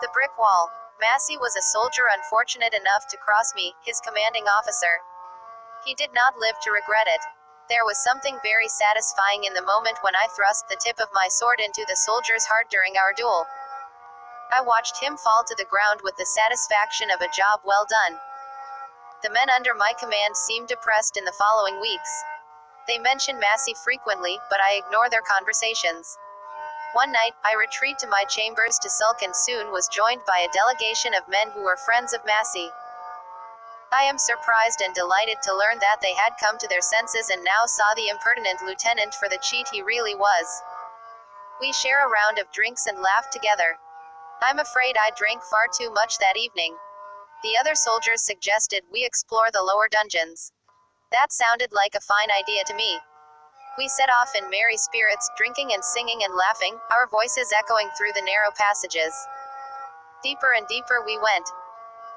The brick wall. Massey was a soldier unfortunate enough to cross me, his commanding officer. He did not live to regret it. There was something very satisfying in the moment when I thrust the tip of my sword into the soldier's heart during our duel. I watched him fall to the ground with the satisfaction of a job well done. The men under my command seemed depressed in the following weeks. They mention Massey frequently, but I ignore their conversations. One night, I retreat to my chambers to sulk and soon was joined by a delegation of men who were friends of Massey. I am surprised and delighted to learn that they had come to their senses and now saw the impertinent lieutenant for the cheat he really was. We share a round of drinks and laugh together. I'm afraid I drank far too much that evening. The other soldiers suggested we explore the lower dungeons. That sounded like a fine idea to me. We set off in merry spirits, drinking and singing and laughing, our voices echoing through the narrow passages. Deeper and deeper we went.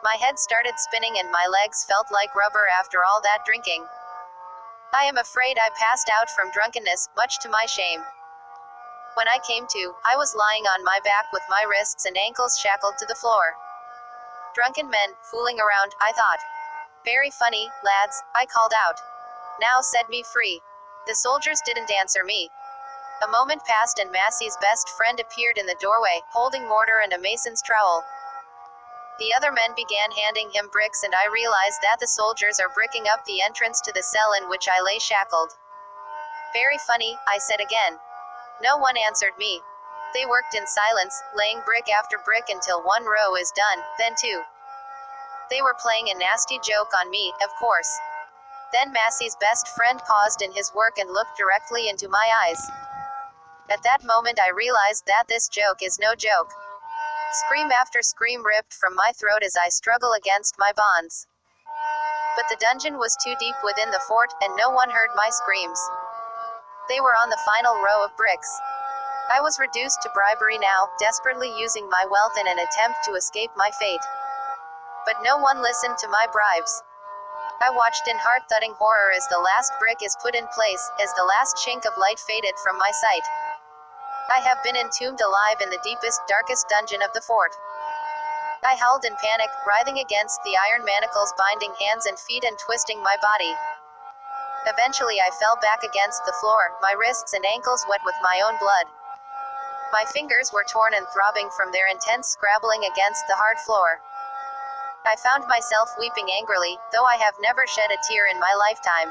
My head started spinning and my legs felt like rubber after all that drinking. I am afraid I passed out from drunkenness, much to my shame. When I came to, I was lying on my back with my wrists and ankles shackled to the floor. Drunken men, fooling around, I thought. Very funny, lads, I called out. Now set me free. The soldiers didn't answer me. A moment passed and Massey's best friend appeared in the doorway, holding mortar and a mason's trowel. The other men began handing him bricks and I realized that the soldiers are bricking up the entrance to the cell in which I lay shackled. Very funny, I said again. No one answered me. They worked in silence, laying brick after brick until one row is done, then two. They were playing a nasty joke on me, of course. Then Massey's best friend paused in his work and looked directly into my eyes. At that moment I realized that this joke is no joke. Scream after scream ripped from my throat as I struggle against my bonds. But the dungeon was too deep within the fort, and no one heard my screams. They were on the final row of bricks. I was reduced to bribery now, desperately using my wealth in an attempt to escape my fate. But no one listened to my bribes. I watched in heart-thudding horror as the last brick is put in place, as the last chink of light faded from my sight. I have been entombed alive in the deepest, darkest dungeon of the fort. I howled in panic, writhing against the iron manacles binding hands and feet and twisting my body. Eventually I fell back against the floor, my wrists and ankles wet with my own blood. My fingers were torn and throbbing from their intense scrabbling against the hard floor. I found myself weeping angrily, though I have never shed a tear in my lifetime.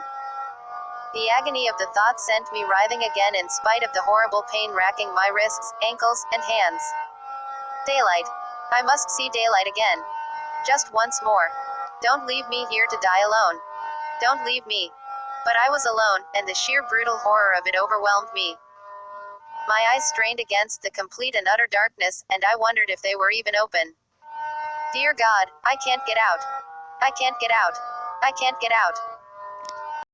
The agony of the thought sent me writhing again in spite of the horrible pain racking my wrists, ankles, and hands. Daylight. I must see daylight again. Just once more. Don't leave me here to die alone. Don't leave me. But I was alone, and the sheer brutal horror of it overwhelmed me. My eyes strained against the complete and utter darkness, and I wondered if they were even open. Dear God, I can't get out. I can't get out. I can't get out.